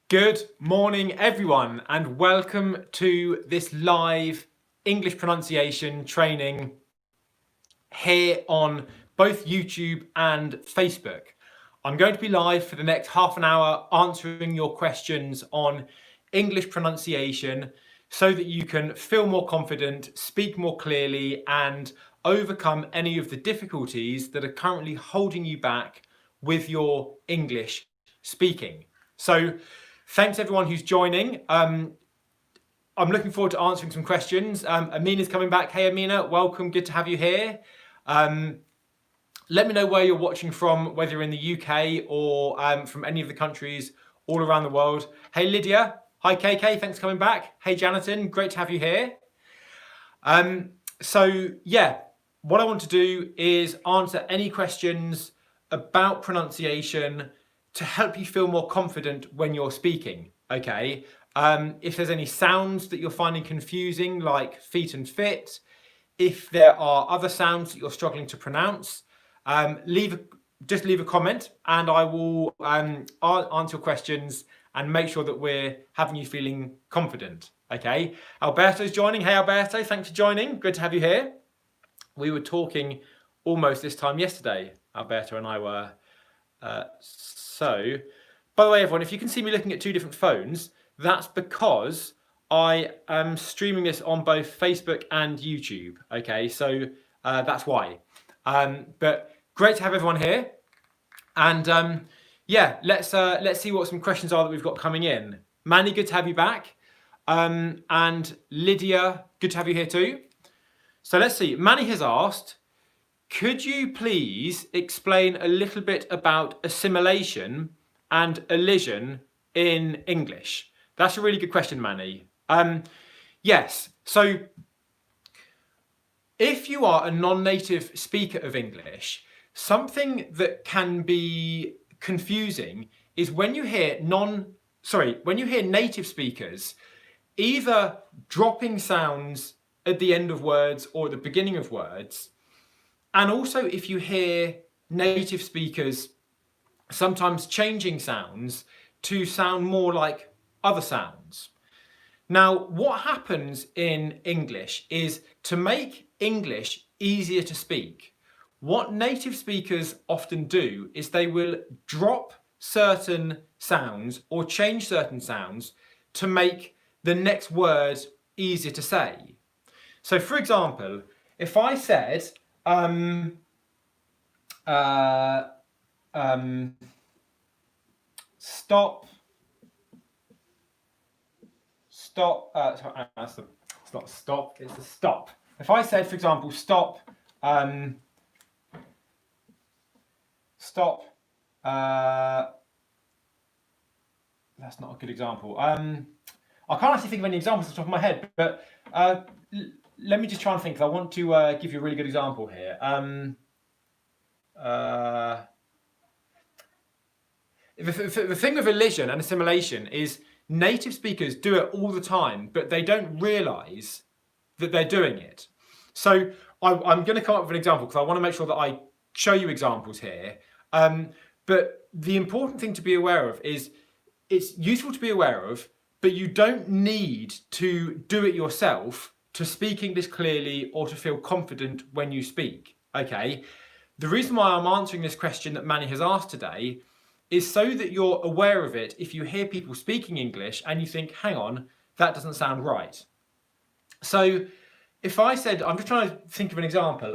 Good morning, everyone, and welcome to this live English pronunciation training here on both YouTube and Facebook. I'm going to be live for the next half an hour answering your questions on English pronunciation so that you can feel more confident, speak more clearly, and overcome any of the difficulties that are currently holding you back with your English speaking. So, thanks everyone who's joining. I'm looking forward to answering some questions. Amina's coming back. Hey Amina, welcome, good to have you here. Let me know where you're watching from, whether you're in the UK or from any of the countries all around the world. Hey Lydia, hi KK, thanks for coming back. Hey Jonathan, great to have you here. So yeah, what I want to do is answer any questions about pronunciation to help you feel more confident when you're speaking, okay? If there's any sounds that you're finding confusing, like feet and fit, if there are other sounds that you're struggling to pronounce, just leave a comment and I will answer your questions and make sure that we're having you feeling confident, okay? Alberto's joining. Hey Alberto, thanks for joining. Good to have you here. We were talking almost this time yesterday, Alberto and I were. So, by the way, everyone, if you can see me looking at two different phones, that's because I am streaming this on both Facebook and YouTube. Okay, so that's why. But great to have everyone here, and yeah, let's see what some questions are that we've got coming in. Manny, good to have you back, and Lydia, good to have you here too. So let's see. Manny has asked, could you please explain a little bit about assimilation and elision in English? That's a really good question, Manny. Yes, so if you are a non-native speaker of English, something that can be confusing is when you hear native speakers either dropping sounds at the end of words or at the beginning of words. And also if you hear native speakers sometimes changing sounds to sound more like other sounds. Now, what happens in English is to make English easier to speak, what native speakers often do is they will drop certain sounds or change certain sounds to make the next word easier to say. So for example, if I said, stop, it's not stop, it's a stop. If I said, for example, stop, that's not a good example. I can't actually think of any examples off the top of my head, but let me just try and think, because I want to give you a really good example here. The thing with elision and assimilation is native speakers do it all the time, but they don't realise that they're doing it. So I'm going to come up with an example because I want to make sure that I show you examples here. But the important thing to be aware of is it's useful to be aware of, but you don't need to do it yourself to speak English clearly or to feel confident when you speak, okay? The reason why I'm answering this question that Manny has asked today is so that you're aware of it if you hear people speaking English and you think, hang on, that doesn't sound right. So if I said, I'm just trying to think of an example.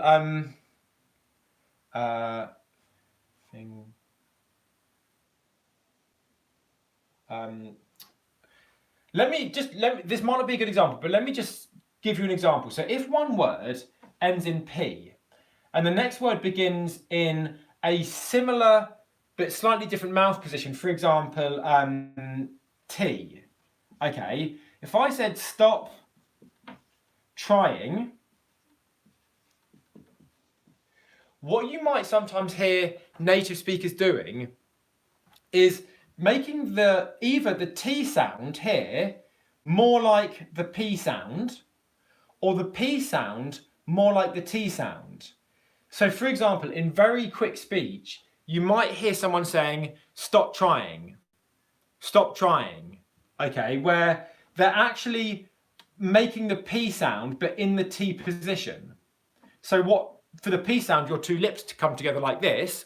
This might not be a good example, but let me just give you an example. So if one word ends in P and the next word begins in a similar but slightly different mouth position, for example, T, okay, if I said stop trying, what you might sometimes hear native speakers doing is making either the T sound here more like the P sound or the P sound more like the T sound. So for example, in very quick speech, you might hear someone saying, stop trying, stop trying, okay, where they're actually making the P sound but in the T position. So for the P sound, your two lips to come together like this.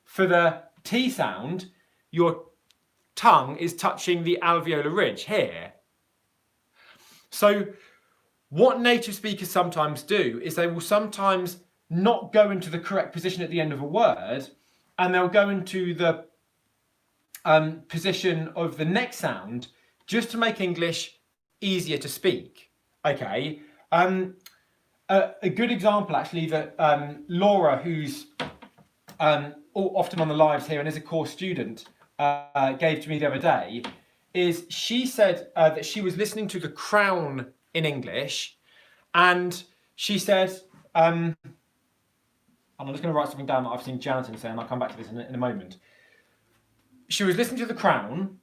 For the T sound, your tongue is touching the alveolar ridge here. So what native speakers sometimes do is they will sometimes not go into the correct position at the end of a word, and they'll go into the position of the next sound just to make English easier to speak. Okay. A good example actually that Laura, who's often on the lives here and is a course student, gave to me the other day, is she said that she was listening to The Crown in English, and she said, and I'm just going to write something down that I've seen Jonathan say, and I'll come back to this in a moment. She was listening to The Crown,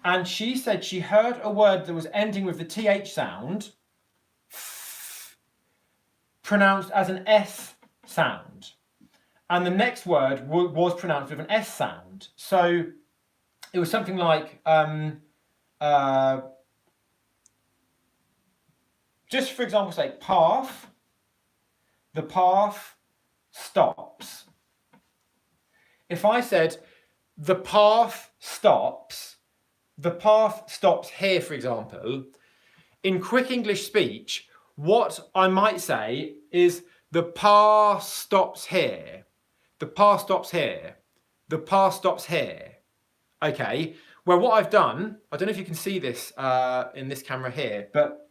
and she said she heard a word that was ending with the TH sound pronounced as an S sound. And the next word was pronounced with an S sound. So it was something like, just for example's sake, path. The path stops. If I said, the path stops here, for example, in quick English speech, what I might say is, the path stops here. The path stops here. The path stops here. Okay, well, what I've done, I don't know if you can see this in this camera here, but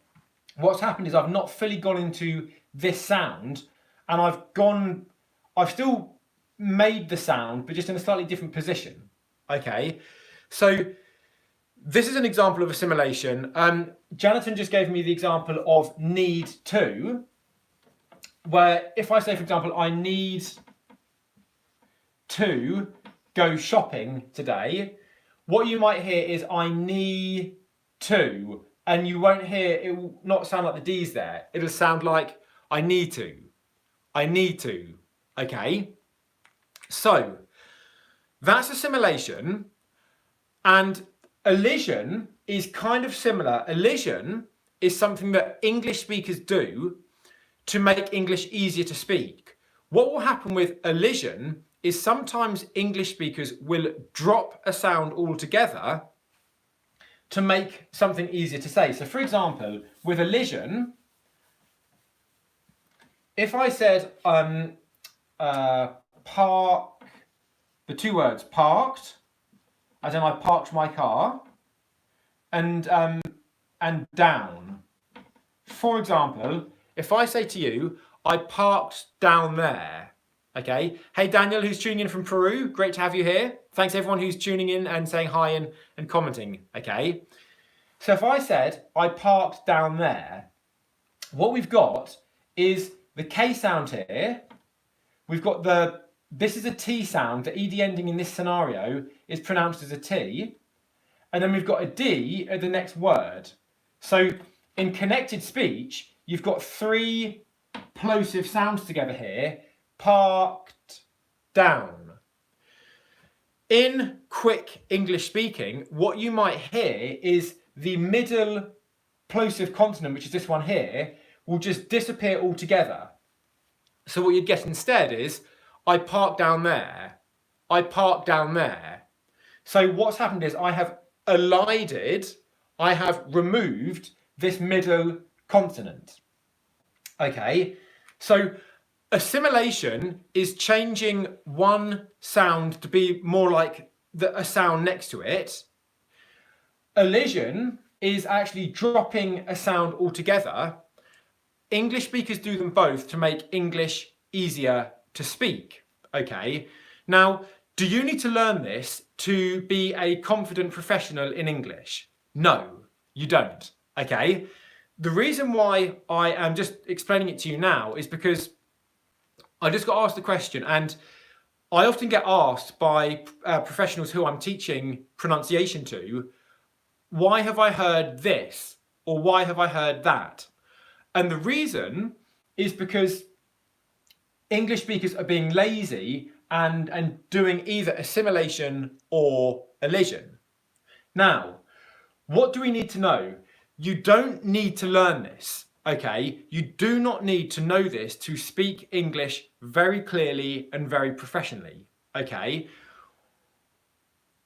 what's happened is I've not fully gone into this sound, and I've still made the sound, but just in a slightly different position. Okay, so this is an example of assimilation. Jonathan just gave me the example of need to, where if I say, for example, I need to go shopping today, what you might hear is I need to, and you won't hear, it will not sound like the D's there. It'll sound like I need to. I need to. Okay? So that's assimilation, and elision is kind of similar. Elision is something that English speakers do to make English easier to speak. What will happen with elision is sometimes English speakers will drop a sound altogether to make something easier to say. So for example, with elision, if I said park, the two words parked, as in I parked my car, and down. For example, if I say to you, I parked down there. Okay. Hey, Daniel, who's tuning in from Peru. Great to have you here. Thanks everyone who's tuning in and saying hi and commenting. Okay. So if I said, I parked down there, what we've got is the K sound here. We've got this is a T sound. The ED ending in this scenario is pronounced as a T. And then we've got a D at the next word. So in connected speech, you've got three plosive sounds together here. Parked down. In quick English speaking, what you might hear is the middle plosive consonant, which is this one here, will just disappear altogether. So what you'd get instead is, I parked down there. I parked down there. So what's happened is I have elided, I have removed this middle consonant. Okay, so assimilation is changing one sound to be more like a sound next to it. Elision is actually dropping a sound altogether. English speakers do them both to make English easier to speak. Okay, now, do you need to learn this to be a confident professional in English? No, you don't. Okay, the reason why I am just explaining it to you now is because I just got asked the question, and I often get asked by professionals who I'm teaching pronunciation to, why have I heard this? Or why have I heard that? And the reason is because English speakers are being lazy and doing either assimilation or elision. Now, what do we need to know? You don't need to learn this, okay? You do not need to know this to speak English very clearly and very professionally, okay?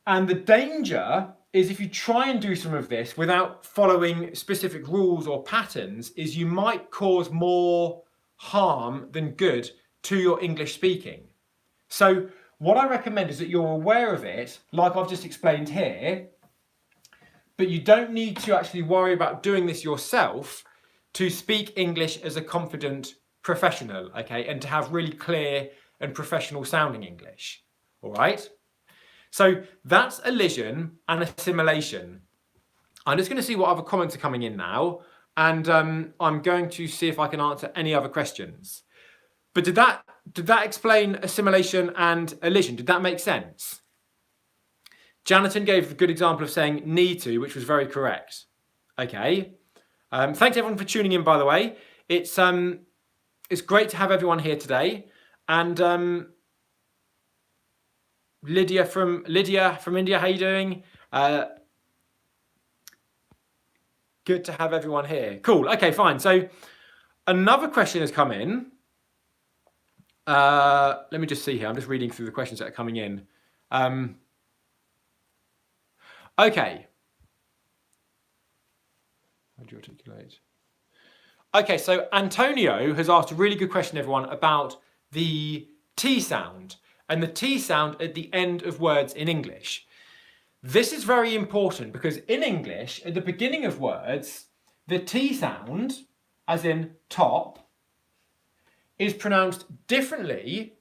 And the danger is if you try and do some of this without following specific rules or patterns, is you might cause more harm than good to your English speaking. So what I recommend is that you're aware of it, like I've just explained here, but you don't need to actually worry about doing this yourself to speak English as a confident professional, okay, and to have really clear and professional sounding English, all right? So that's elision and assimilation. I'm just going to see what other comments are coming in now, and I'm going to see if I can answer any other questions. But did that explain assimilation and elision? Did that make sense? Janiton gave a good example of saying need to, which was very correct. Okay. Thanks everyone for tuning in, by the way. It's great to have everyone here today. And Lydia from India, how you doing? Good to have everyone here. Cool. Okay, fine. So another question has come in. Let me just see here. I'm just reading through the questions that are coming in. Okay. How do you articulate? Okay, so Antonio has asked a really good question, everyone, about the T sound and the T sound at the end of words in English. This is very important because in English, at the beginning of words, the T sound, as in top, is pronounced differently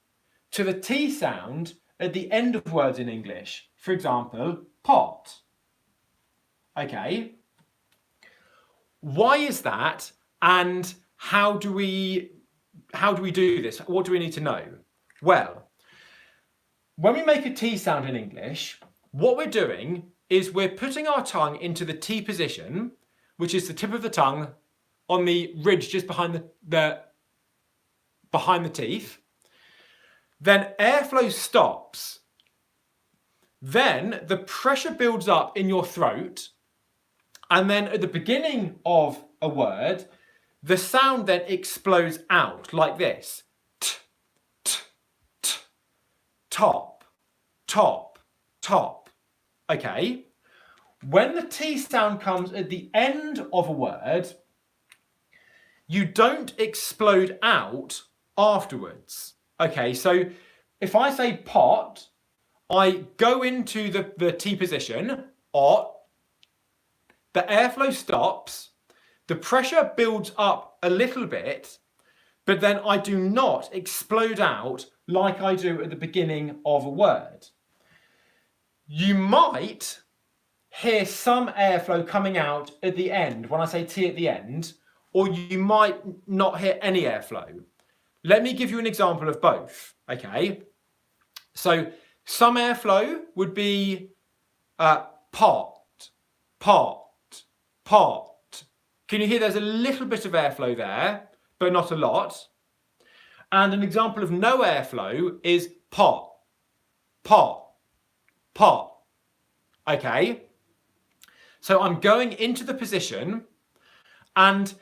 to the T sound at the end of words in English. For example, pot. Okay. Why is that? And how do we do this? What do we need to know? Well, when we make a T sound in English, what we're doing is we're putting our tongue into the T position, which is the tip of the tongue on the ridge just behind behind the teeth. Then airflow stops. Then the pressure builds up in your throat. And then at the beginning of a word, the sound then explodes out like this. T, t, t, top, top, top. Okay? When the T sound comes at the end of a word, you don't explode out afterwards. Okay, so if I say pot, I go into the T position, ot, the airflow stops, the pressure builds up a little bit, but then I do not explode out like I do at the beginning of a word. You might hear some airflow coming out at the end when I say T at the end, or you might not hear any airflow. Let me give you an example of both, okay? So some airflow would be pot, pot, pot. Can you hear there's a little bit of airflow there, but not a lot? And an example of no airflow is pot, pot, pot. Okay? So I'm going into the position, and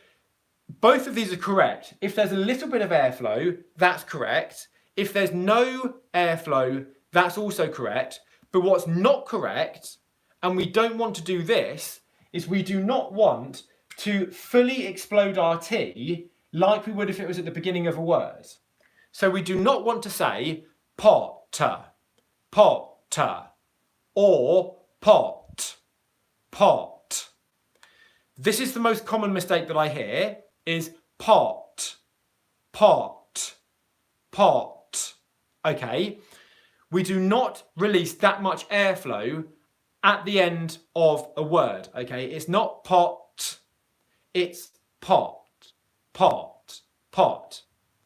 both of these are correct. If there's a little bit of airflow, that's correct. If there's no airflow, that's also correct. But what's not correct, and we don't want to do this, is we do not want to fully explode our T like we would if it was at the beginning of a word. So we do not want to say potter, potter, or pot, pot. This is the most common mistake that I hear, is pot, pot, pot. Okay? We do not release that much airflow at the end of a word, okay? It's not pot, it's pot, pot, pot.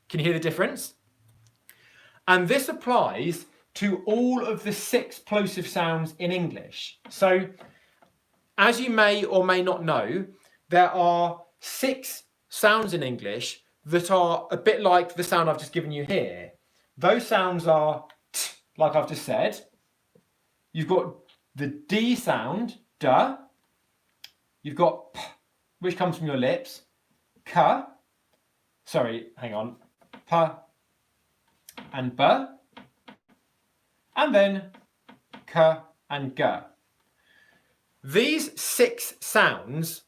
Can you hear the difference? And this applies to all of the 6 plosive sounds in English. So, as you may or may not know, there are 6 sounds in English that are a bit like the sound I've just given you here. Those sounds are t, like I've just said. You've got the D sound, D. You've got P, which comes from your lips. K. Sorry, hang on. P and B. And then K and G. These 6 sounds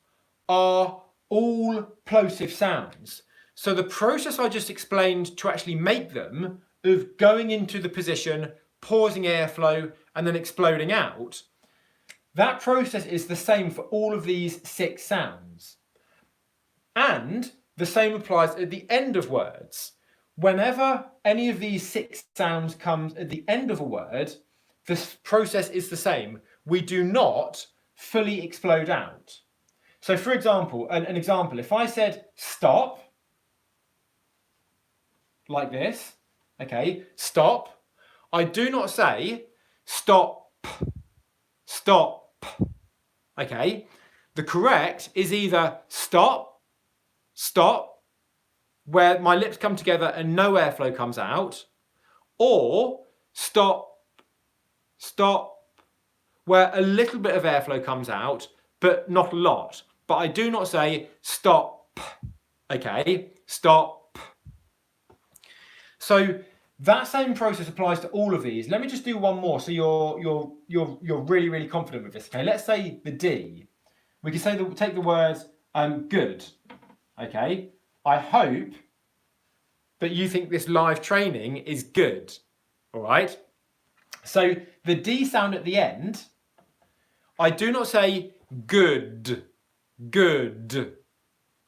are all plosive sounds. So the process I just explained to actually make them, of going into the position, pausing airflow, and then exploding out, that process is the same for all of these 6 sounds. And the same applies at the end of words. Whenever any of these 6 sounds comes at the end of a word, this process is the same. We do not fully explode out. So for example, an example, if I said stop, like this, okay, stop, I do not say stop, stop, okay? The correct is either stop, stop, where my lips come together and no airflow comes out, or stop, stop, where a little bit of airflow comes out, but not a lot. But I do not say stop, okay? Stop. So that same process applies to all of these. Let me just do one more so you're really confident with this. Okay, let's say the D. We can say take the words good. Okay, I hope that you think this live training is good. All right. So the D sound at the end, I do not say good, good.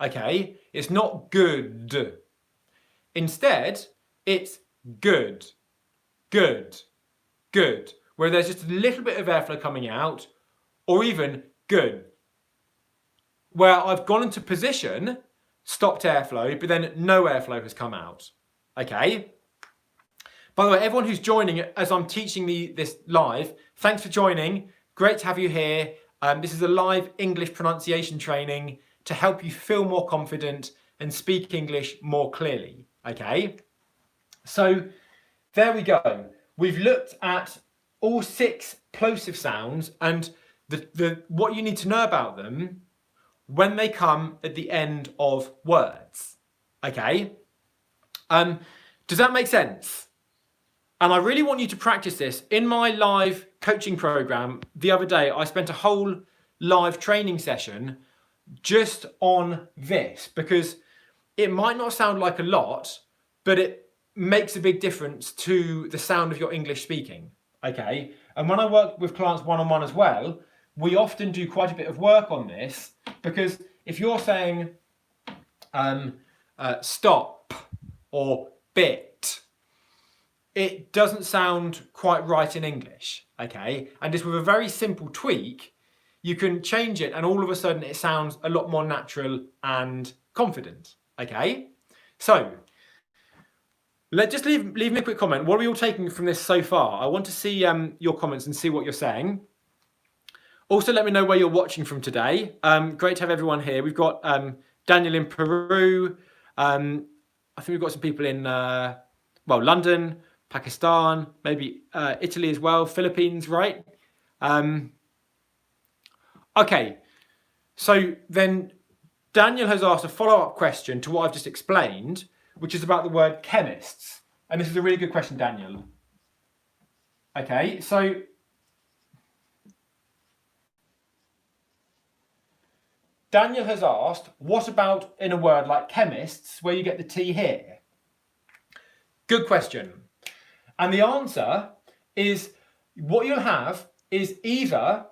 Okay, it's not good. Instead, it's good, good, good, where there's just a little bit of airflow coming out, or even good, where I've gone into position, stopped airflow, but then no airflow has come out. Okay? By the way, everyone who's joining as I'm teaching this live, thanks for joining. Great to have you here. This is a live English pronunciation training to help you feel more confident and speak English more clearly. Okay? So there we go. We've looked at all 6 plosive sounds and what you need to know about them when they come at the end of words. Okay? Does that make sense? And I really want you to practice this. In my live coaching program the other day, I spent a whole live training session just on this, because it might not sound like a lot, but it makes a big difference to the sound of your English speaking, okay? And when I work with clients one-on-one as well, we often do quite a bit of work on this, because if you're saying stop or bit, it doesn't sound quite right in English, okay? And just with a very simple tweak, you can change it and all of a sudden it sounds a lot more natural and confident, okay? So, just leave me a quick comment. What are we all taking from this so far? I want to see your comments and see what you're saying. Also, let me know where you're watching from today. Great to have everyone here. We've got Daniel in Peru. I think we've got some people in, London, Pakistan, maybe Italy as well, Philippines, right? Okay, so then Daniel has asked a follow-up question to what I've just explained, which is about the word chemists. And this is a really good question, Daniel. Okay, so Daniel has asked, what about in a word like chemists, where you get the T here? Good question. And the answer is, what you'll have is either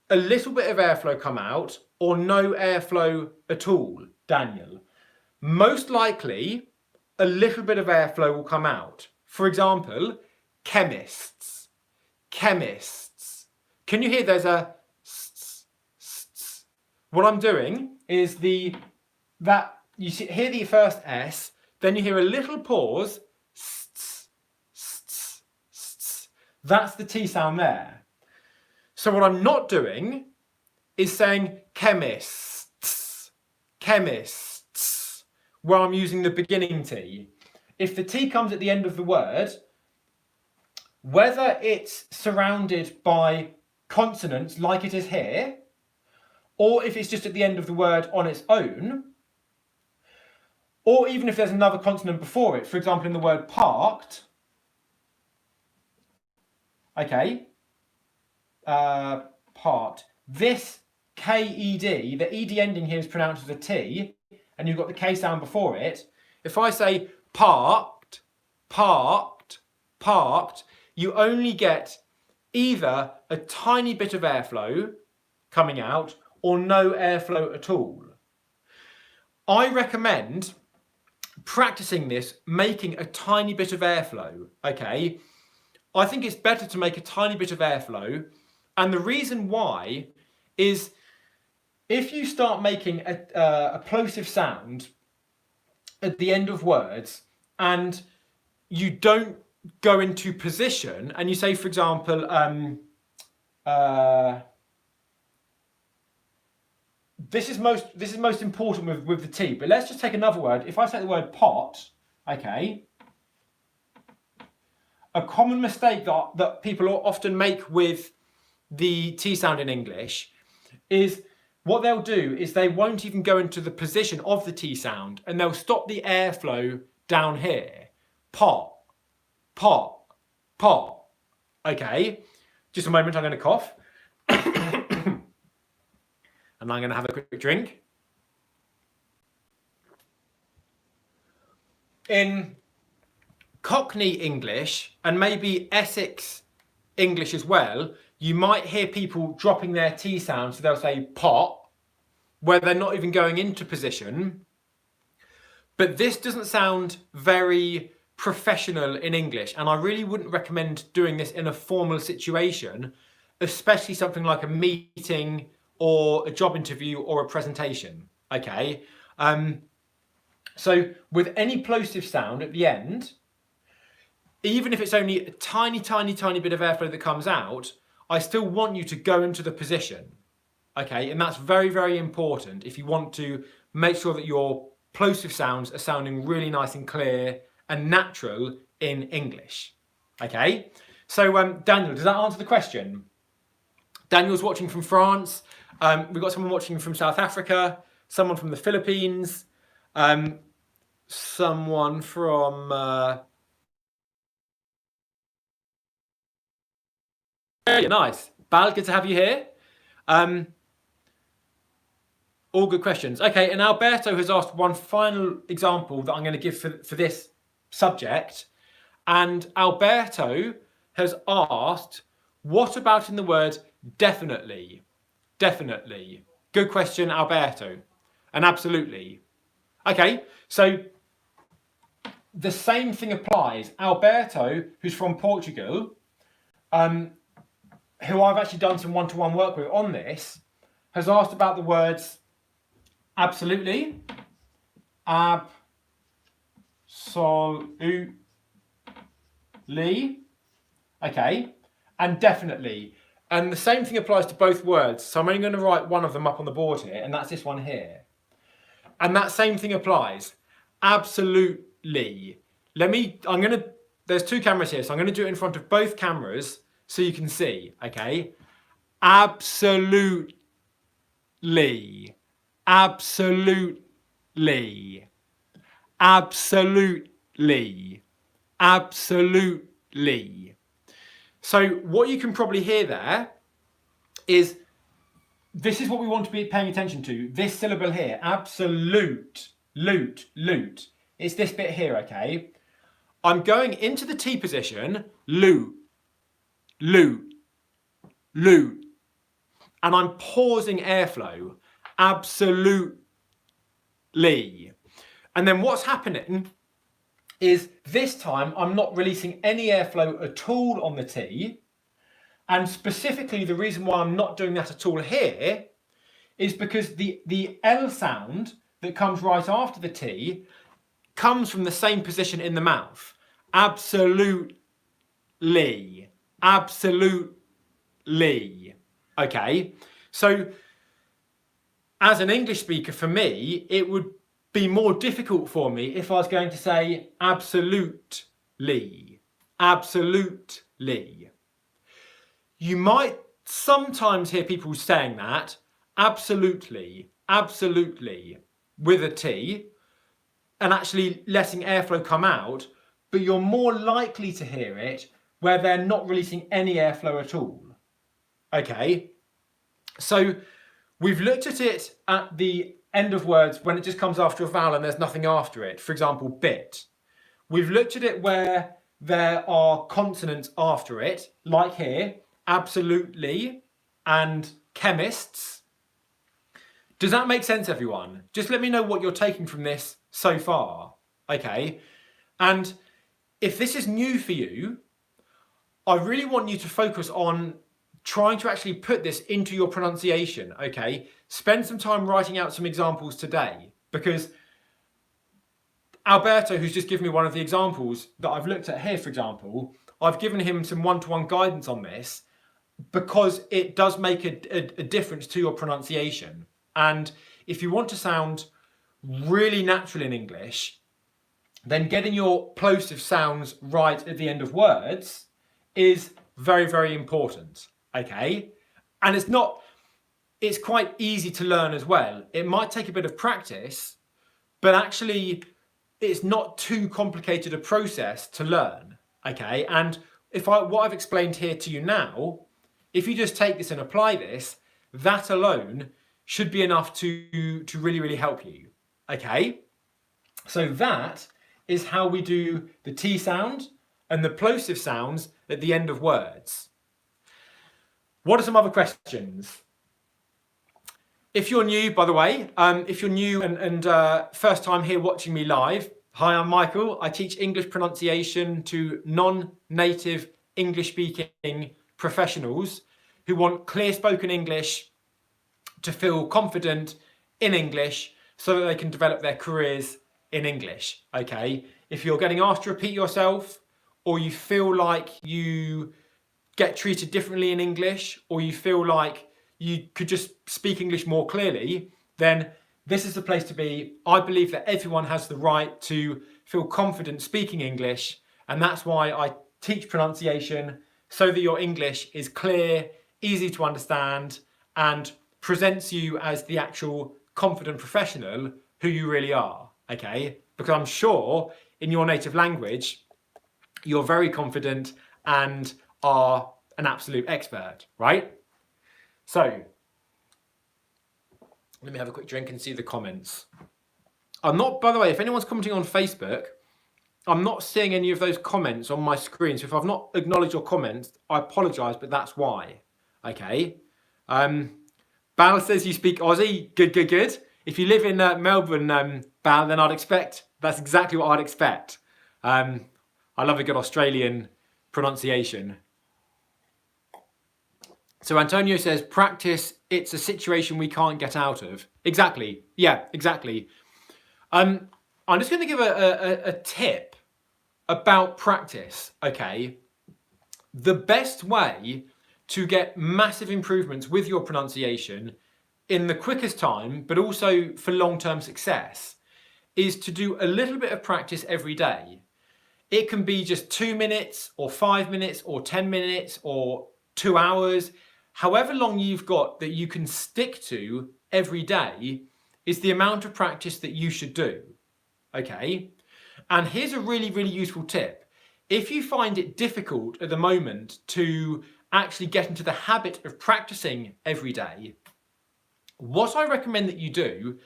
a little bit of airflow come out or no airflow at all, Daniel. Most likely, a little bit of airflow will come out. For example, chemists, chemists. Can you hear there's a s? What I'm doing is you hear the first S, then you hear a little pause, that's the T sound there. So what I'm not doing is saying chemists, chemists, where I'm using the beginning T. If the T comes at the end of the word, whether it's surrounded by consonants like it is here, or if it's just at the end of the word on its own, or even if there's another consonant before it. For example, in the word parked, okay, part. This K-E-D, the ED ending here is pronounced as a T, and you've got the K sound before it. If I say parked, parked, parked, you only get either a tiny bit of airflow coming out or no airflow at all. I recommend practicing this, making a tiny bit of airflow, okay? I think it's better to make a tiny bit of airflow, and the reason why is if you start making a plosive sound at the end of words and you don't go into position and you say, for example, this is most important with the T, but let's just take another word. If I say the word pot, okay, a common mistake that people often make with the T sound in English is what they'll do is they won't even go into the position of the T sound and they'll stop the airflow down here. Pot, pot, pot. Okay, just a moment, I'm going to cough. And I'm going to have a quick drink. In Cockney English and maybe Essex English as well, you might hear people dropping their T sound, so they'll say pot, where they're not even going into position. But this doesn't sound very professional in English, and I really wouldn't recommend doing this in a formal situation, especially something like a meeting or a job interview or a presentation, okay? So with any plosive sound at the end, even if it's only a tiny, tiny, tiny bit of airflow that comes out, I still want you to go into the position, okay? And that's very, very important if you want to make sure that your plosive sounds are sounding really nice and clear and natural in English, okay? So Daniel, does that answer the question? Daniel's watching from France. We've got someone watching from South Africa, someone from the Philippines, someone from... Very nice. Bal, good to have you here. All good questions. Okay, and Alberto has asked one final example that I'm going to give for this subject. And Alberto has asked, what about in the word definitely? Definitely. Good question, Alberto. And absolutely. Okay, so the same thing applies. Alberto, who's from Portugal, who I've actually done some one-to-one work with on this, has asked about the words absolutely, absolutely, okay, and definitely. And the same thing applies to both words. So I'm only going to write one of them up on the board here, and that's this one here. And that same thing applies. Absolutely. There's two cameras here, so I'm going to do it in front of both cameras so you can see, okay? Absolutely. Absolutely. Absolutely. Absolutely. So what you can probably hear there is, this is what we want to be paying attention to. This syllable here, absolute, loot. It's this bit here, okay? I'm going into the T position, loot. And I'm pausing airflow, absolutely. And then what's happening is this time I'm not releasing any airflow at all on the T. And specifically the reason why I'm not doing that at all here is because the L sound that comes right after the T comes from the same position in the mouth. Absolutely. Absolutely. Okay, so as an English speaker, for me, it would be more difficult for me if I was going to say absolutely. Absolutely. You might sometimes hear people saying that, absolutely, absolutely with a T and actually letting airflow come out, but you're more likely to hear it where they're not releasing any airflow at all. Okay, so we've looked at it at the end of words when it just comes after a vowel and there's nothing after it. For example, bit. We've looked at it where there are consonants after it, like here, absolutely, and chemists. Does that make sense, everyone? Just let me know what you're taking from this so far, okay? And if this is new for you, I really want you to focus on trying to actually put this into your pronunciation, okay? Spend some time writing out some examples today, because Alberto, who's just given me one of the examples that I've looked at here, for example, I've given him some one-to-one guidance on this because it does make a difference to your pronunciation. And if you want to sound really natural in English, then getting your plosive sounds right at the end of words is very, very important, okay? And it's quite easy to learn as well. It might take a bit of practice, but actually it's not too complicated a process to learn, okay? And what I've explained here to you now, if you just take this and apply this, that alone should be enough to really, really help you, okay? So that is how we do the T sound and the plosive sounds at the end of words. What are some other questions? If you're new, by the way, if you're new and first time here watching me live, hi, I'm Michael. I teach English pronunciation to non-native English-speaking professionals who want clear spoken English to feel confident in English so that they can develop their careers in English, okay? If you're getting asked to repeat yourself, or you feel like you get treated differently in English, or you feel like you could just speak English more clearly, then this is the place to be. I believe that everyone has the right to feel confident speaking English, and that's why I teach pronunciation, so that your English is clear, easy to understand, and presents you as the actual confident professional who you really are, okay? Because I'm sure in your native language, you're very confident and are an absolute expert, right? So, let me have a quick drink and see the comments. I'm not, by the way, if anyone's commenting on Facebook, I'm not seeing any of those comments on my screen. So if I've not acknowledged your comments, I apologise, but that's why, okay? Bal says you speak Aussie. Good, good, good. If you live in Melbourne, Bal, then I'd expect, that's exactly what I'd expect. I love a good Australian pronunciation. So Antonio says, practice, it's a situation we can't get out of. Exactly. Yeah, exactly. I'm just going to give a tip about practice, okay? The best way to get massive improvements with your pronunciation in the quickest time, but also for long-term success, is to do a little bit of practice every day. It can be just 2 minutes or 5 minutes or 10 minutes or 2 hours. However long you've got that you can stick to every day is the amount of practice that you should do, okay? And here's a really, really useful tip. If you find it difficult at the moment to actually get into the habit of practicing every day, what I recommend that you do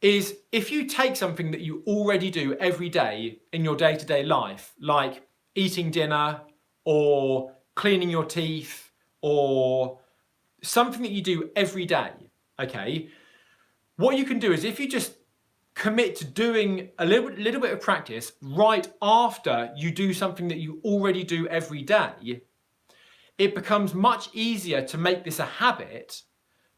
is if you take something that you already do every day in your day-to-day life, like eating dinner or cleaning your teeth or something that you do every day, okay? What you can do is if you just commit to doing a little bit of practice right after you do something that you already do every day, it becomes much easier to make this a habit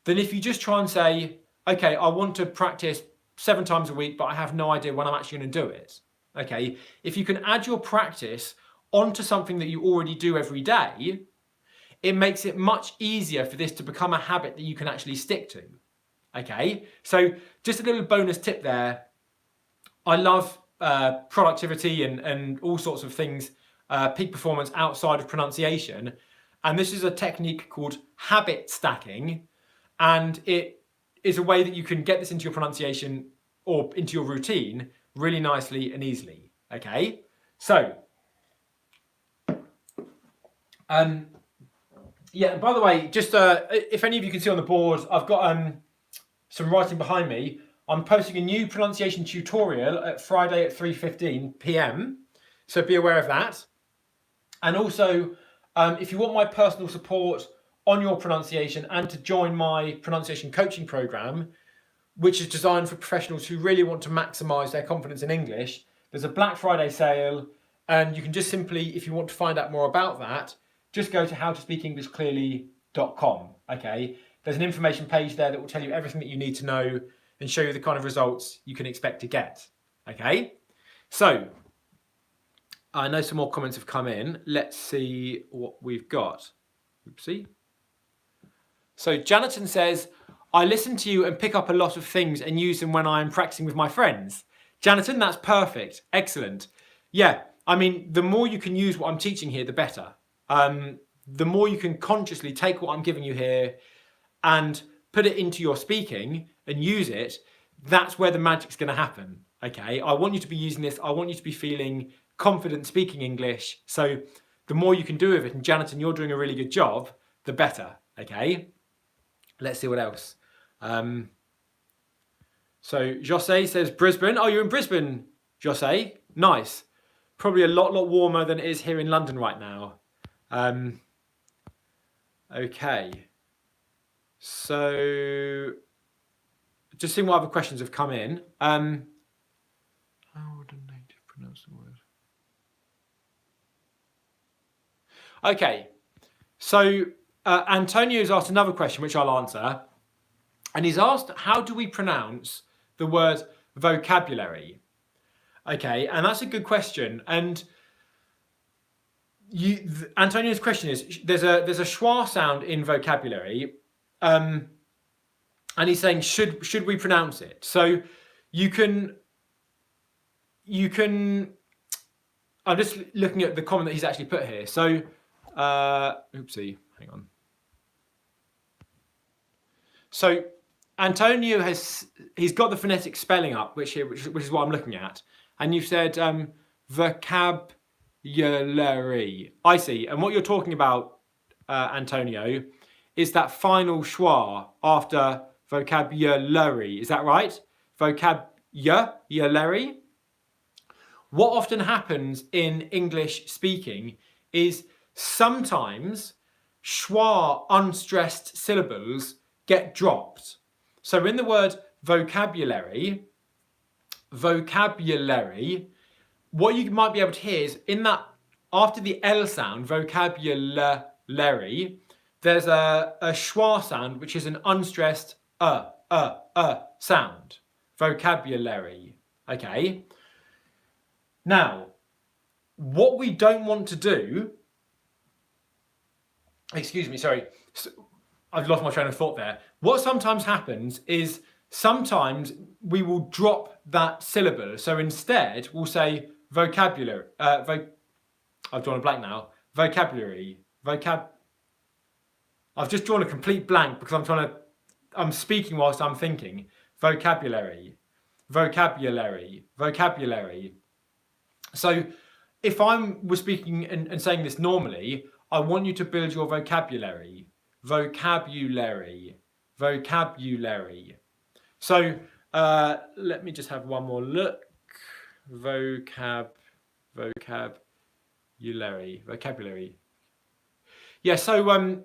than if you just try and say, okay, I want to practice 7 times a week, but I have no idea when I'm actually going to do it. Okay, if you can add your practice onto something that you already do every day, it makes it much easier for this to become a habit that you can actually stick to. Okay, so just a little bonus tip there. I love productivity and all sorts of things, peak performance outside of pronunciation. And this is a technique called habit stacking. and it is a way that you can get this into your pronunciation or into your routine really nicely and easily. Okay, so yeah. By the way, just if any of you can see on the board, I've got some writing behind me. I'm posting a new pronunciation tutorial at Friday at 3:15 p.m. So be aware of that. And also, if you want my personal support on your pronunciation and to join my pronunciation coaching program, which is designed for professionals who really want to maximize their confidence in English, there's a Black Friday sale, and you can just simply, if you want to find out more about that, just go to howtospeakenglishclearly.com. Okay, there's an information page there that will tell you everything that you need to know and show you the kind of results you can expect to get. Okay, so I know some more comments have come in. Let's see what we've got. Oopsie. So Jonathan says, I listen to you and pick up a lot of things and use them when I'm practicing with my friends. Jonathan, that's perfect. Excellent. Yeah, I mean, the more you can use what I'm teaching here, the better. The more you can consciously take what I'm giving you here and put it into your speaking and use it, that's where the magic's going to happen. Okay, I want you to be using this. I want you to be feeling confident speaking English. So the more you can do with it, and Jonathan, you're doing a really good job, the better. Okay, let's see what else. So Jose says Brisbane. Oh, you're in Brisbane, Jose. Nice. Probably a lot warmer than it is here in London right now. Okay. So just seeing what other questions have come in. How would a native pronounce the word? Okay. So Antonio's asked another question, which I'll answer. And he's asked, how do we pronounce the word vocabulary? Okay, and that's a good question. And Antonio's question is, there's a schwa sound in vocabulary, and he's saying, should we pronounce it? So you can. I'm just looking at the comment that he's actually put here. So, oopsie, hang on. So Antonio he's got the phonetic spelling up, which is what I'm looking at, and you've said vocabulary. I see, and what you're talking about, Antonio, is that final schwa after vocabulary. Is that right? Vocabulary. What often happens in English speaking is sometimes schwa unstressed syllables get dropped. So in the word vocabulary, what you might be able to hear is in that, after the L sound, vocabulary, there's a schwa sound, which is an unstressed sound. Vocabulary. Okay. Now, what we don't want to do, excuse me, sorry, I've lost my train of thought there. What sometimes happens is sometimes we will drop that syllable. So instead, we'll say vocabulary. I've drawn a blank now. Vocabulary. I've just drawn a complete blank because I'm speaking whilst I'm thinking. Vocabulary. So if I was speaking and saying this normally, I want you to build your vocabulary. So let me just have one more look. Vocabulary. Yeah, so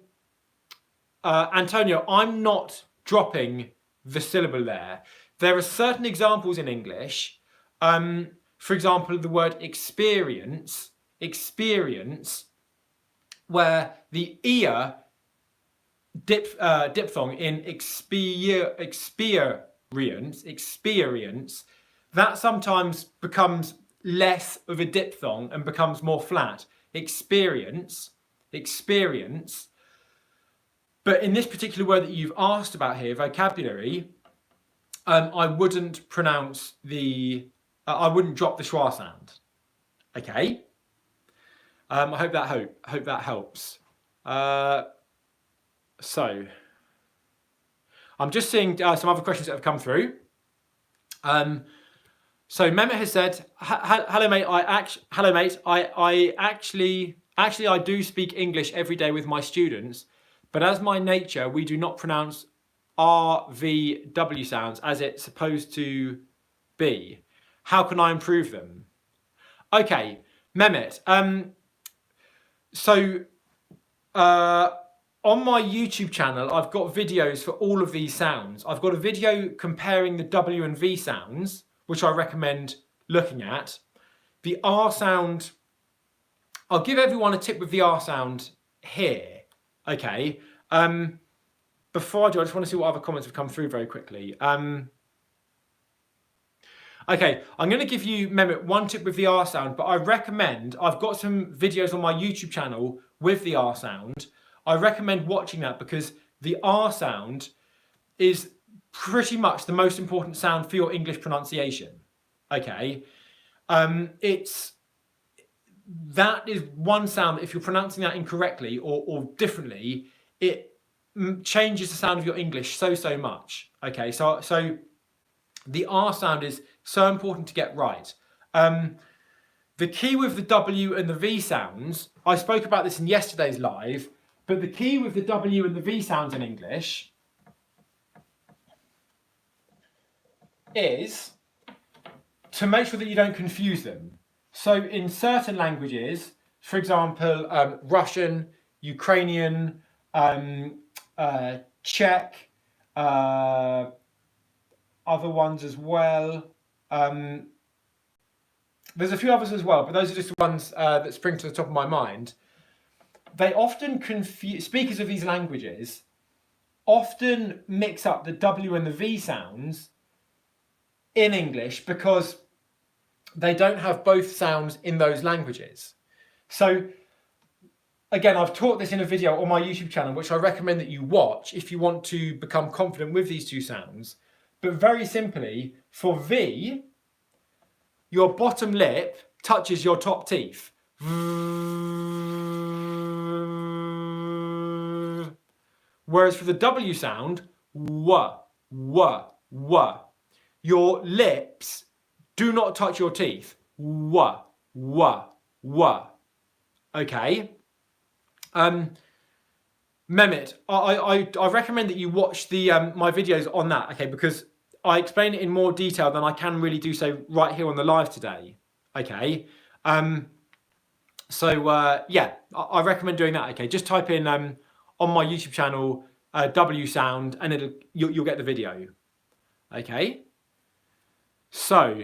Antonio, I'm not dropping the syllable there. There are certain examples in English. For example, the word experience, where the ear diphthong in experience, that sometimes becomes less of a diphthong and becomes more flat. Experience. But in this particular word that you've asked about here, vocabulary, I wouldn't pronounce I wouldn't drop the schwa sound. Okay. I hope that helps. So, I'm just seeing some other questions that have come through. So Mehmet has said, "Hello mate, I actually do speak English every day with my students, but as my nature, we do not pronounce R, V, W sounds as it's supposed to be. How can I improve them?" Okay, Mehmet. On my YouTube channel, I've got videos for all of these sounds. I've got a video comparing the W and V sounds, which I recommend looking at. The R sound, I'll give everyone a tip with the R sound here. Okay. Before I do, I just want to see what other comments have come through very quickly. Okay, I'm going to give you, Mehmet, one tip with the R sound, but I recommend, I've got some videos on my YouTube channel with the R sound. I recommend watching that because the R sound is pretty much the most important sound for your English pronunciation. Okay, that is one sound that if you're pronouncing that incorrectly or differently, it changes the sound of your English so much. Okay, so the R sound is so important to get right. The key with the W and the V sounds, I spoke about this in yesterday's live, but the key with the W and the V sounds in English is to make sure that you don't confuse them. So in certain languages, for example, Russian, Ukrainian, Czech, other ones as well. There's a few others as well, but those are just the ones that spring to the top of my mind. They often confuse, speakers of these languages often mix up the W and the V sounds in English because they don't have both sounds in those languages. So again, I've taught this in a video on my YouTube channel, which I recommend that you watch if you want to become confident with these two sounds. But very simply, for V, your bottom lip touches your top teeth. Whereas for the W sound, your lips do not touch your teeth. Okay. Mehmet, I recommend that you watch the my videos on that, okay, because I explain it in more detail than I can really do so right here on the live today. Okay. Yeah, I recommend doing that. Okay, just type in on my YouTube channel W sound, and you'll get the video. Okay. So,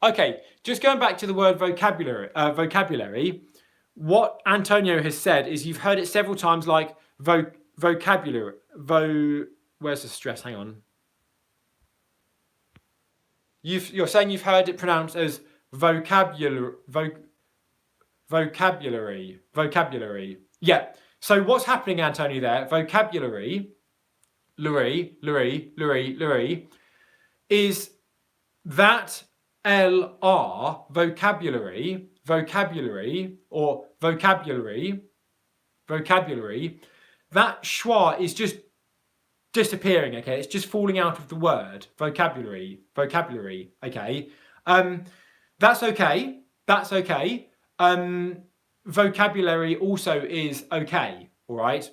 okay, just going back to the word vocabulary. What Antonio has said is you've heard it several times, like vocabulary. Where's the stress? Hang on. You're saying you've heard it pronounced as vocabulary. Yeah. So what's happening, Antonio? There, vocabulary, is that LR vocabulary, or vocabulary. That schwa is just disappearing. Okay, it's just falling out of the word vocabulary. Okay, that's okay. That's okay. Vocabulary also is okay. All right.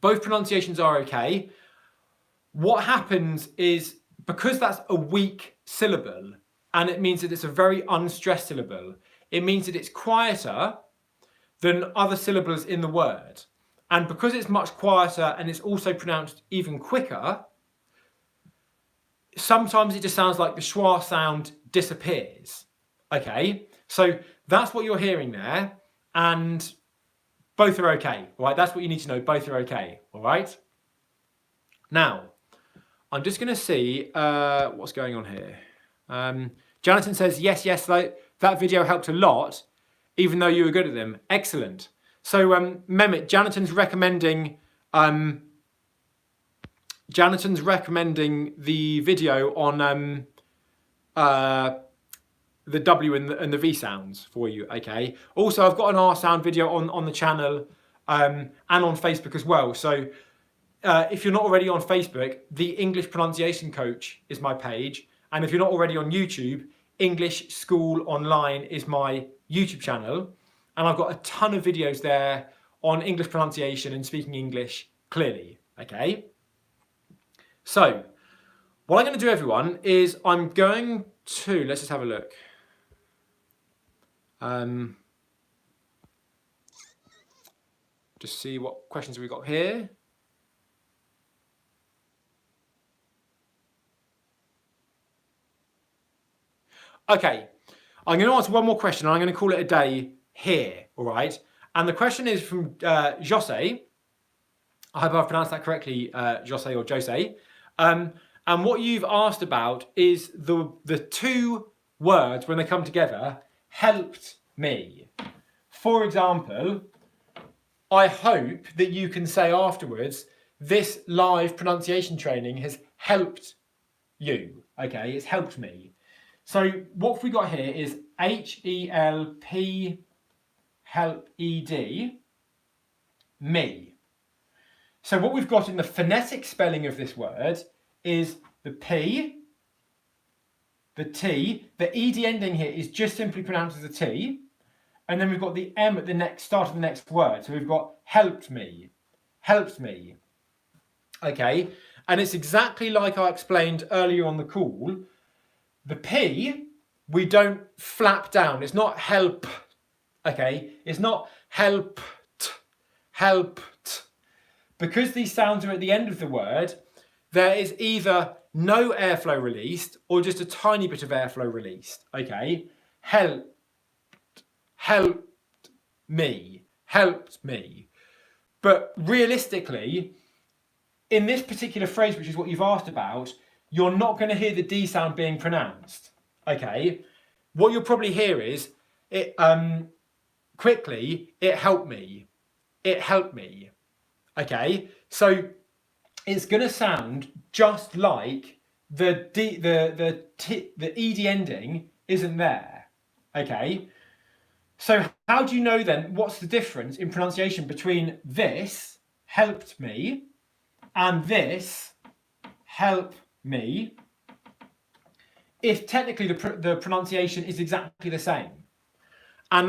Both pronunciations are okay. What happens is, because that's a weak syllable, and it means that it's a very unstressed syllable, it means that it's quieter than other syllables in the word. And because it's much quieter and it's also pronounced even quicker, sometimes it just sounds like the schwa sound disappears. Okay, so that's what you're hearing there, and both are okay. All right, that's what you need to know. Both are okay. All right. Now, I'm just going to see what's going on here. Jonathan says, yes, that video helped a lot, even though you were good at them. Excellent. So, Mehmet, Jonathan's recommending the video on the W and the V sounds for you. Okay. Also, I've got an R sound video on the channel and on Facebook as well. So if you're not already on Facebook, the English Pronunciation Coach is my page. And if you're not already on YouTube, English School Online is my YouTube channel. And I've got a ton of videos there on English pronunciation and speaking English clearly, okay? So what I'm going to do, everyone, is I'm going to, let's just have a look. Just see what questions we got here. Okay, I'm going to answer one more question and I'm going to call it a day here, all right? And the question is from Jose. I hope I've pronounced that correctly, Jose or Jose. And what you've asked about is the two words, when they come together, helped me. For example, I hope that you can say afterwards, this live pronunciation training has helped you, okay? It's helped me. So what have we got here is H-E-L-P, help, E-D, me. So what we've got in the phonetic spelling of this word is the P, the T, the ED ending here is just simply pronounced as a T, and then we've got the M at the start of the next word. So we've got helped me, okay? And it's exactly like I explained earlier on the call. The P, we don't flap down. It's not help, okay? It's not helped. Because these sounds are at the end of the word, there is either no airflow released or just a tiny bit of airflow released, okay? Helped me. But realistically, in this particular phrase, which is what you've asked about, you're not going to hear the D sound being pronounced, okay? What you'll probably hear is, it helped me, okay? So it's going to sound just like the ED ending isn't there, okay? So how do you know then what's the difference in pronunciation between this, helped me, and this, help me, if technically the pronunciation is exactly the same? And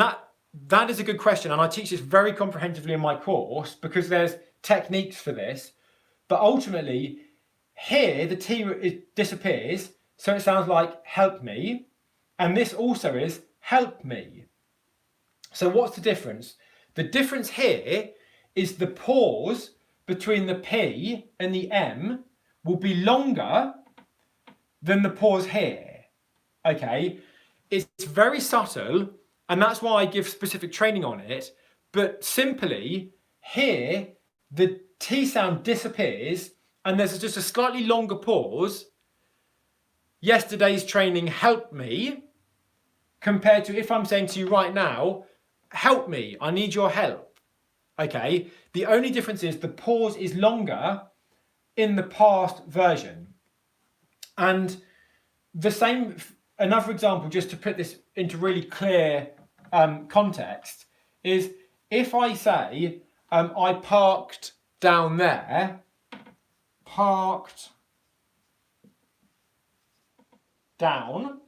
that is a good question, and I teach this very comprehensively in my course because there's techniques for this. But ultimately, here the T disappears, so it sounds like help me, and this also is help me. So what's the difference? The difference here is the pause between the P and the M will be longer than the pause here, okay? It's very subtle, and that's why I give specific training on it, but simply here, the T sound disappears and there's just a slightly longer pause. Yesterday's training helped me compared to if I'm saying to you right now, help me, I need your help, okay? The only difference is the pause is longer in the past version. And the same, another example, just to put this into really clear context, is if I say, I parked down there, parked down,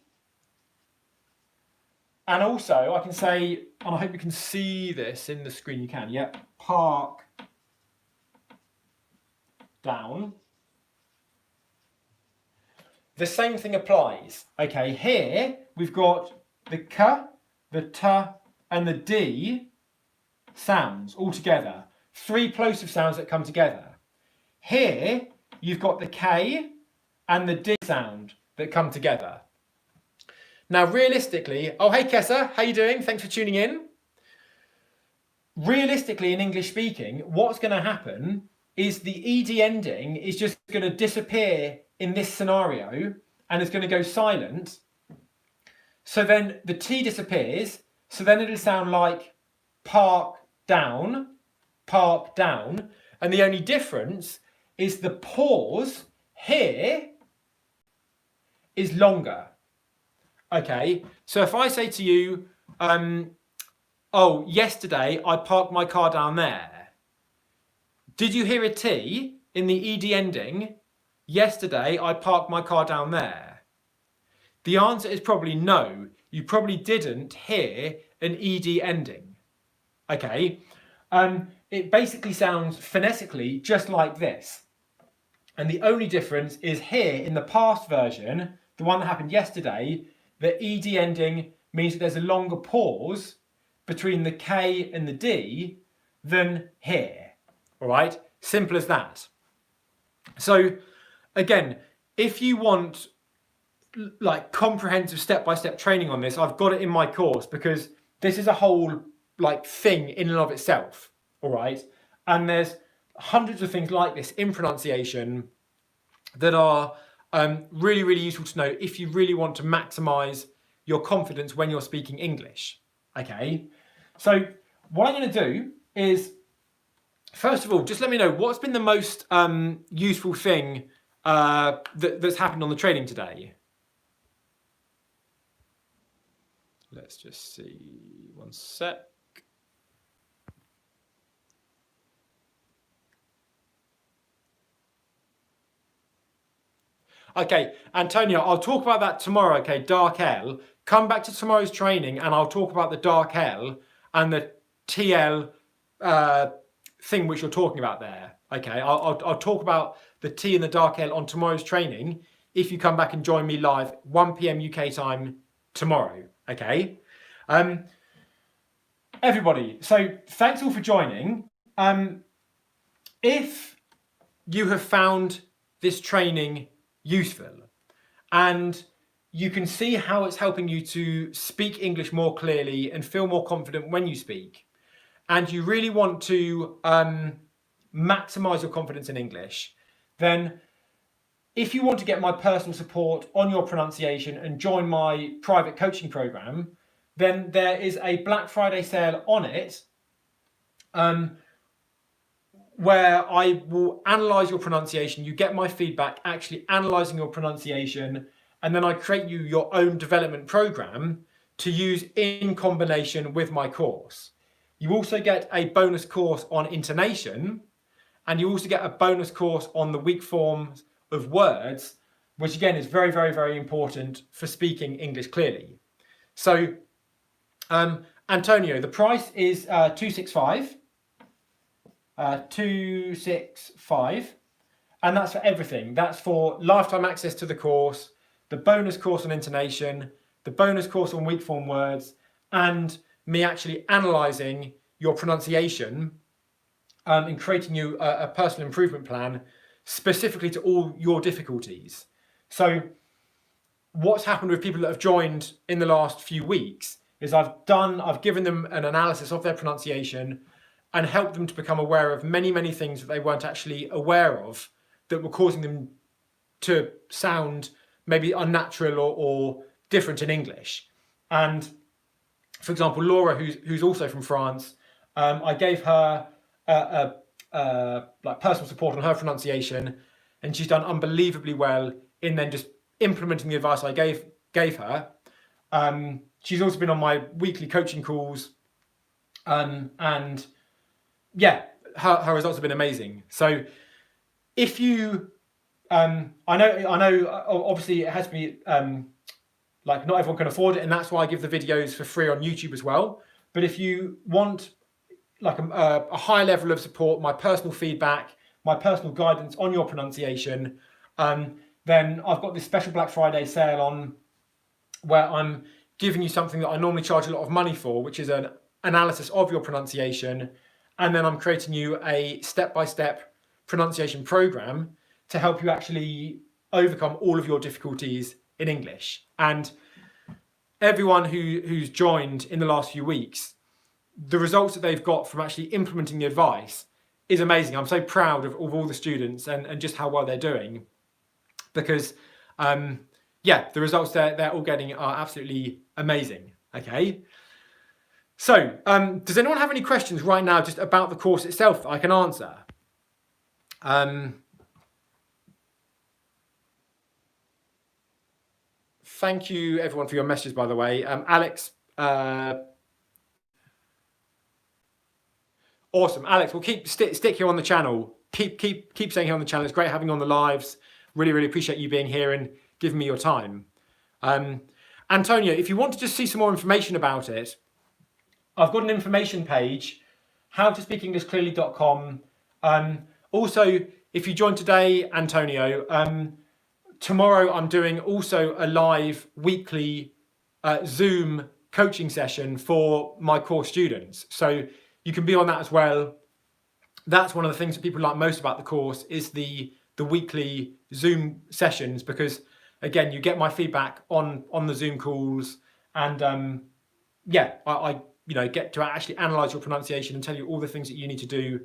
and also I can say, and I hope you can see this in the screen, you can, yep, park down. The same thing applies. Okay, here we've got the K, the T, and the D sounds all together. Three plosive sounds that come together. Here you've got the K and the D sound that come together. Now realistically, oh hey Kessa, how you doing? Thanks for tuning in. Realistically, in English speaking, what's going to happen is the ED ending is just going to disappear in this scenario and it's going to go silent. So then the T disappears, so then it'll sound like park down, and the only difference is the pause here is longer. Okay, so if I say to you, oh, yesterday I parked my car down there, Did you hear a T in the ED ending? Yesterday, I parked my car down there. The answer is probably no. You probably didn't hear an ED ending. Okay. It basically sounds phonetically just like this. And the only difference is here in the past version, the one that happened yesterday, the ED ending means that there's a longer pause between the K and the D than here. All right, simple as that. So again, if you want like comprehensive step-by-step training on this, I've got it in my course, because this is a whole like thing in and of itself. All right, and there's hundreds of things like this in pronunciation that are really, really useful to know if you really want to maximize your confidence when you're speaking English. Okay, so what I'm going to do is, first of all, just let me know what's been the most useful thing that's happened on the training today. Let's just see, one sec. Okay, Antonio, I'll talk about that tomorrow, okay, dark L. Come back to tomorrow's training and I'll talk about the dark L and the TL thing which you're talking about there. Okay, I'll talk about the T and the dark L on tomorrow's training if you come back and join me live 1 p.m. UK time tomorrow, okay? Everybody, so thanks all for joining. If you have found this training useful and you can see how it's helping you to speak English more clearly and feel more confident when you speak, and you really want to maximize your confidence in English, then if you want to get my personal support on your pronunciation and join my private coaching program, then there is a Black Friday sale on it where I will analyze your pronunciation. You get my feedback actually analyzing your pronunciation, and then I create you your own development program to use in combination with my course. You also get a bonus course on intonation, and you also get a bonus course on the weak forms of words, which again is very, very, very important for speaking English clearly. So, Antonio, the price is $265. 265, and that's for everything. That's for lifetime access to the course, the bonus course on intonation, the bonus course on weak form words, and me actually analysing your pronunciation and creating you a personal improvement plan specifically to all your difficulties. So what's happened with people that have joined in the last few weeks is I've given them an analysis of their pronunciation and help them to become aware of many, many things that they weren't actually aware of that were causing them to sound maybe unnatural or different in English. And for example, Laura, who's also from France, I gave her like personal support on her pronunciation, and she's done unbelievably well in then just implementing the advice I gave her. She's also been on my weekly coaching calls, and yeah, her results have been amazing. So if you, I know, obviously it has to be, like not everyone can afford it, and that's why I give the videos for free on YouTube as well. But if you want like a high level of support, my personal feedback, my personal guidance on your pronunciation, then I've got this special Black Friday sale on where I'm giving you something that I normally charge a lot of money for, which is an analysis of your pronunciation. And then I'm creating you a step-by-step pronunciation program to help you actually overcome all of your difficulties in English. And everyone who's joined in the last few weeks, the results that they've got from actually implementing the advice is amazing. I'm so proud of all the students and just how well they're doing, because yeah, the results they're all getting are absolutely amazing. Okay. So, does anyone have any questions right now just about the course itself that I can answer? Thank you everyone for your messages, by the way. Alex, Awesome, Alex. We'll stick here on the channel. Keep staying here on the channel. It's great having you on the lives. Really appreciate you being here and giving me your time. Antonio, if you want to just see some more information about it, I've got an information page, howtospeakenglishclearly.com. Also, if you join today, Antonio, tomorrow I'm doing also a live weekly Zoom coaching session for my course students. So you can be on that as well. That's one of the things that people like most about the course is the weekly Zoom sessions, because again, you get my feedback on the Zoom calls, and yeah, I get to actually analyze your pronunciation and tell you all the things that you need to do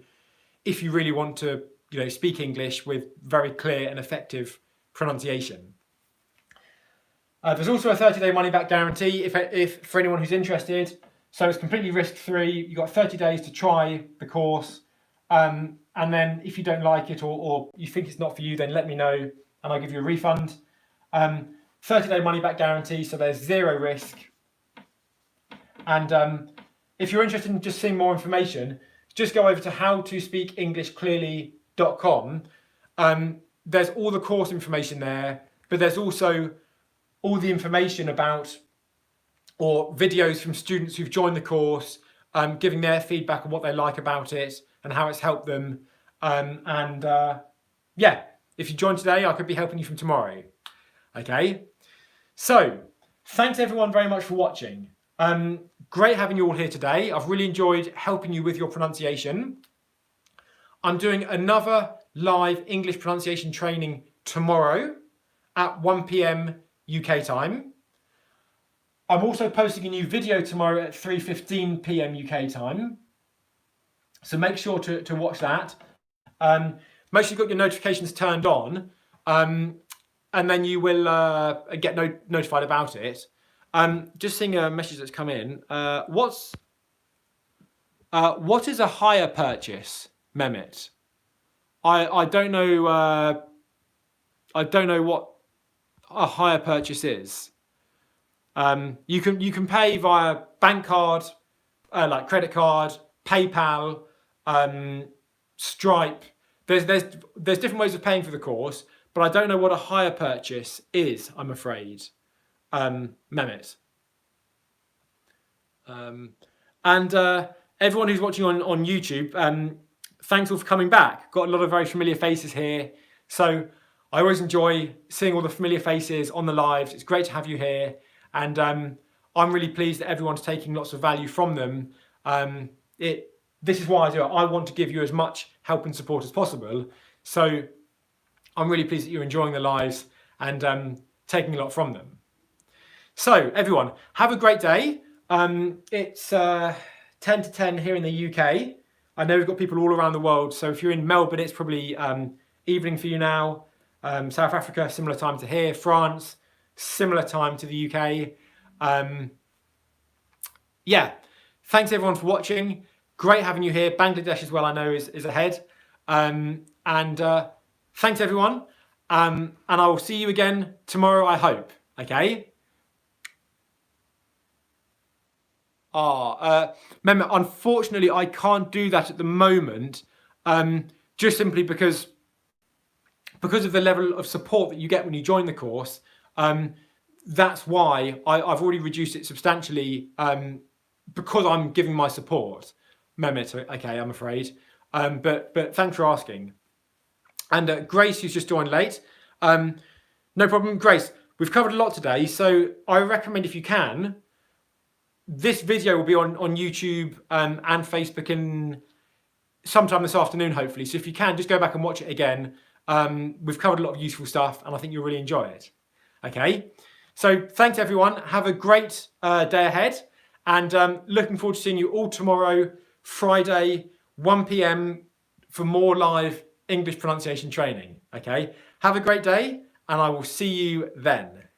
if you really want to speak English with very clear and effective pronunciation. There's also a 30-day money-back guarantee if for anyone who's interested. So it's completely risk-free. You've got 30 days to try the course. And then if you don't like it or you think it's not for you, then let me know and I'll give you a refund. 30-day money-back guarantee, so there's zero risk. And if you're interested in just seeing more information, just go over to howtospeakenglishclearly.com. There's all the course information there, but there's also all the information about or videos from students who've joined the course, giving their feedback on what they like about it and how it's helped them. Yeah, if you join today, I could be helping you from tomorrow. Okay, so thanks everyone very much for watching. Great having you all here today. I've really enjoyed helping you with your pronunciation. I'm doing another live English pronunciation training tomorrow at 1 p.m. UK time. I'm also posting a new video tomorrow at 3:15 p.m. UK time. So make sure to watch that. Make sure you've got your notifications turned on, and then you will get notified about it. Just seeing a message that's come in. What is a hire purchase, Mehmet? I don't know. I don't know what a hire purchase is. You can pay via bank card, like credit card, PayPal, Stripe. There's different ways of paying for the course, but I don't know what a hire purchase is, I'm afraid. Mehmet. And everyone who's watching on YouTube, thanks all for coming back. Got a lot of very familiar faces here. So I always enjoy seeing all the familiar faces on the lives. It's great to have you here. And I'm really pleased that everyone's taking lots of value from them. This is why I do it. I want to give you as much help and support as possible. So I'm really pleased that you're enjoying the lives and taking a lot from them. So everyone, have a great day. It's 10 to 10 here in the UK. I know we've got people all around the world. So if you're in Melbourne, it's probably evening for you now. South Africa, similar time to here. France, similar time to the UK. Yeah, thanks everyone for watching. Great having you here. Bangladesh as well, I know, is ahead. Thanks everyone. And I will see you again tomorrow, I hope. Okay? Remember, unfortunately, I can't do that at the moment, just simply because of the level of support that you get when you join the course. That's why I've already reduced it substantially, because I'm giving my support. Mehmet, okay, I'm afraid. But thanks for asking. And Grace, who's just joined late, no problem. Grace, we've covered a lot today, so I recommend, if you can, this video will be on YouTube and Facebook in sometime this afternoon, hopefully. So if you can, just go back and watch it again. We've covered a lot of useful stuff, and I think you'll really enjoy it. Okay, so thanks everyone. Have a great day ahead, and looking forward to seeing you all tomorrow, Friday, 1 p.m. for more live English pronunciation training. Okay, have a great day, and I will see you then.